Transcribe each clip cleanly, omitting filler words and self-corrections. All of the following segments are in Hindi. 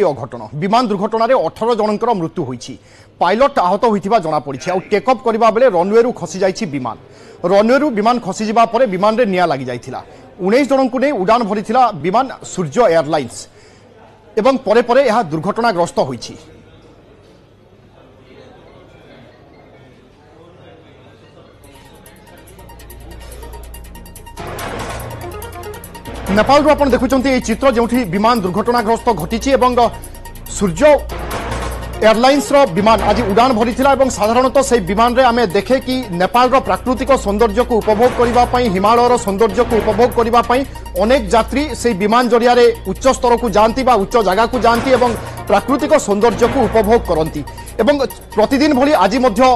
अघटन विमान दुर्घटन 18 जनकर मृत्यु होईछि। पायलट आहत होइथिबा जना पड़िछि। आ टेकअप करबा बेले रनवे खसी जाइछि विमान। रनवे विमान खसी जिबा परे विमान रे निया लागि जाइथिला। 19 जनकु नै उड़ान भरिथिला विमान सूर्य एयरलाइंस एवं परे परे यह दुर्घटनाग्रस्त होइछि। नेपाल रो आपण देखुचंती ए चित्र जोठी विमान दुर्घटनाग्रस्त घटिछि एवं सूर्य एयरलाइंस रो विमान आज उड़ान भरिथिला एवं साधारणतः से विमान रे आमे देखे कि नेपाल रो प्राकृतिक सौंदर्य को उपभोग करिबा पई हिमालय रो सौंदर्य को उपभोग करिबा पई अनेक यात्री से विमान जरिया रे उच्च स्तर को जानती बा उच्च जगह को जानती एवं प्राकृतिक सौंदर्य को उपभोग करती एवं प्रतिदिन भली आज मध्य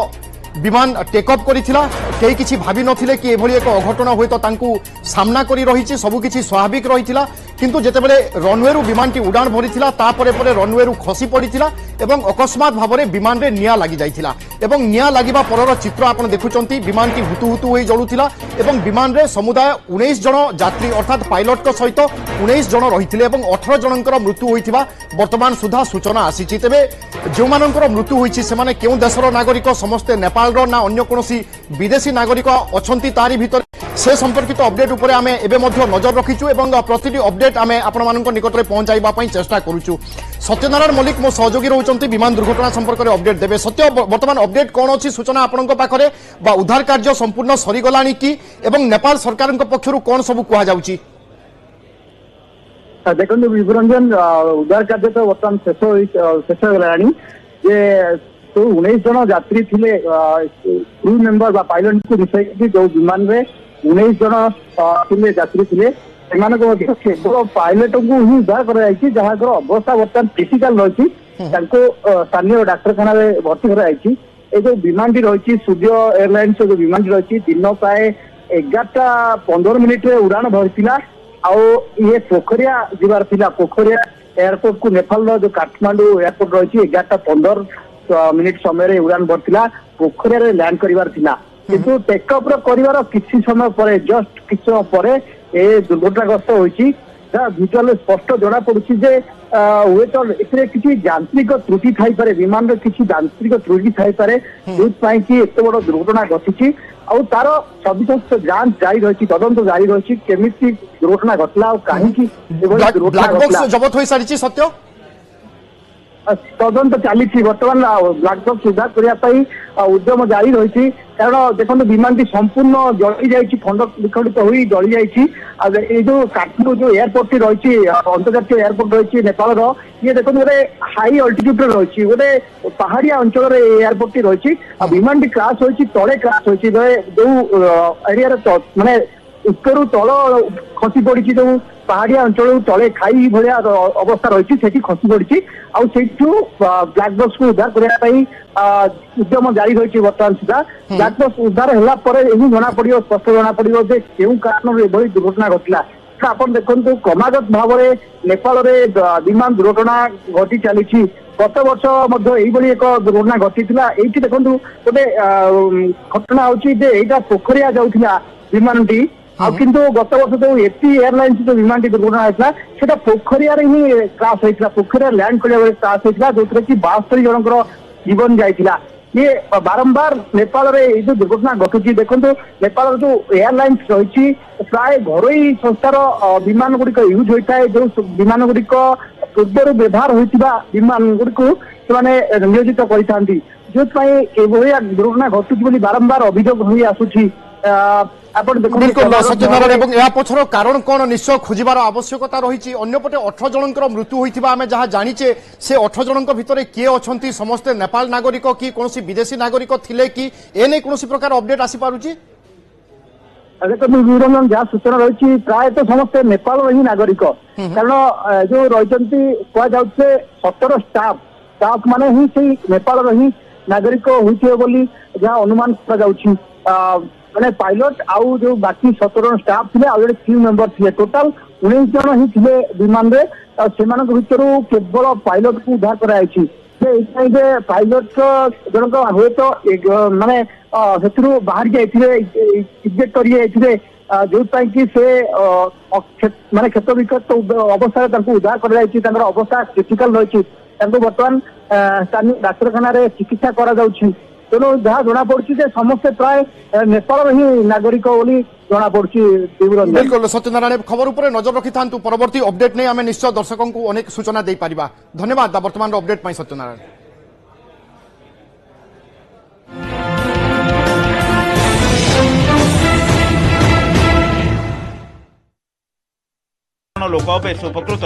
विमान टेकअप करिथिला। केही किछि भाबी नथिले कि एभली एक अघटन होय तो तांकू सामना करी रहिछि। सबु किछि स्वाभाविक रहिथिला किंतु जेतेबेले रनवे विमानटी उड़ान भरिथिला तापरे परे रनवे खसी पड़िथिला एवं अकस्मात भावरे विमान रे निया लागि जाइथिला एवं निया लागिबा परर चित्र आपण देखुचंती। विमानटी हुतु हुतु होई जळुथिला एवं विमान रे समुदाय 19 जन यात्री अर्थात पायलट को सहित 19 जन रहिथिले एवं 18 जनकर मृत्यु होइथिबा वर्तमान सुधा सूचना आसीछि। तेबे जो मानकर मृत्यु होइछि से माने केउ देशर नागरिक समस्ते नेपाल रो ना अन्य कोनोसी विदेशी नागरिक अछंती तारी भितर से संपर्कित अपडेट उपरे आमे एबे मध्य नजर रखिछु एवं प्रतिटी अपडेट आमे आपण मानक निकट रे पहुंचाइबा पई चेष्टा करूछु। सत्यनारायण मल्लिक मो सहयोगी रहउचंती विमान दुर्घटना संपर्क रे अपडेट देबे। सत्य वर्तमान अपडेट कोन अछि सूचना आपनक पाखरे बा उद्धार कार्य संपूर्ण सरी गलानी कि एवं नेपाल सरकार पक्षरु कोन सब कुहा जाउची? देखो विभरंजन उद्धार कार्य तो वर्तमान शेष गलानी जे तो 19 जन यात्री थिले क्रू मेंबर बा पायलट को मिसाई जो विमान रे 19 जन थिले यात्री थिले केवल पायलट को ही उद्धार कर जहाँ अवस्था बर्तमान क्रिटिकाल रही स्थानीय डाक्तखाना भर्ती कर जो विमान रही सूर्य एयरलाइंस जो विमान रही दिन प्राय 11:15 उड़ान भरी ये पोखरिया जीवार थिला। पोखरिया एयरपोर्ट को नेपाल जो काठमांडू एयरपोर्ट रही 11:15 समय उड़ान भरता पोखरिया लैंड कर किंतु टेकअप कर किसी समय पर जस्ट किसी समय पर ए दुर्घटनाग्रस्त होती भिजुआल स्पष्ट जना पड़ी जे हुए तो किसी यांत्रिक त्रुटि थाई पारे विमान रे किसी यांत्रिक त्रुटि थाई पारे जो कि एत बड़ दुर्घटना घटी तार सविशेष जांच जारी रही तदंत जारी रही केमिति दुर्घटना घटला कहीं जबत हो सारी सत्य तदंत चली बर्तमान ब्लैक बॉक्स उद्धार करने उद्यम जारी रही कारण देखो विमान संपूर्ण जली जाइए खंड विखंडित हो जली जाइए जो काठमांडू जो एयरपोर्ट रही अंतर्जातीय एयरपोर्ट रही नेपाल ये देखो गोटे हाई अल्टीट्यूड रही गोटे पहाड़िया अंचल एयरपोर्ट रही विमान क्रैश होती तले क्रैश होती जो एरिया माने उपरू तल खसी पड़ी जो पहाड़िया अंचल तले खाई भाया अवस्था रही खसी पड़ी ब्लैक बॉक्स को उद्धार करने उद्यम जारी रही बर्तमान सुधा ब्लैक बॉक्स उद्धार होगा जना पड़ो स्पष्ट जना पड़ो क्यों कारण एभली दुर्घटना घटला। आप देखो क्रमागत भाव में नेपाल में विमान दुर्घटना घटी चली गत वर्ष एक दुर्घटना घटी ये देखो गोटे घटना होगा पोखरिया जाऊला विमान टी किंतु गत वर्ष जो एपी एयरलाइंस जो विमान दुर्घटना होता है पोखरिया ही क्रैश होता पोखरिया लैंड करने क्रैश होता जो कि 72 जनकर जीवन जाइला। ये बारंबार नेपाल में जो दुर्घटना घटुची देखो नेपाल जो एयरलाइंस रही प्राय घरोई संस्थार विमान गुड़िक यूज होता है जो विमान गुड़िक पूर्व व्यवहार होता विमान गुड़िक से नियोजित करते जो दुर्घटना घटुची बारंबार अभियोग हो आसूची। बिल्कुल सत्यनारायण या पछर कारण कौन निश्चय खोजार आवश्यकता रही। अन्यपटे 18 जनकर मृत्यु होइथिबा आमे जहाँ जानिचे से 18 जनक भितर किए अछंती समस्ते नेपाल नागरिक कि कोनोसी विदेशी नागरिक थिले कि एने कोनोसी प्रकार अपडेट आसी पारुची? जहाँ सूचना रही प्राय तो समस्ते नेपाल ही नागरिक कारण जो रही कहुचे 17 स्टाफ माने ही नेपाल ही नागरिक होइथिबे बोली जहाँ अनुमान कर मैंने पायलट आउ जो बाकी 17 स्टाफ थे आउ क्रू मेंबर थे टोटाल 19 जन ही थे विमान भर केवल पायलट को उद्धार कराई पायलट जनक हुए तो माने बाहर जाइए इजेक्ट कर जोपाई कि से माने क्षत विक्षत अवस्था उद्धार कर अवस्था क्रिटिकल रही बर्तमान स्थानीय डाक्तखाना चिकित्सा करा तेणु जहाँ जना पड़ी समस्ते प्राय नेपाल ही नागरिक बोली जना पड़ी। बिल्कुल सत्यनारायण खबर उपर नजर रखि था परवर्ती अपडेट नहीं आम निश्चय दर्शकों को अनेक सूचना दे पारिबा। धन्यवाद वर्तमान अपडेट पाई सत्यनारायण। लोक बेस उपकृत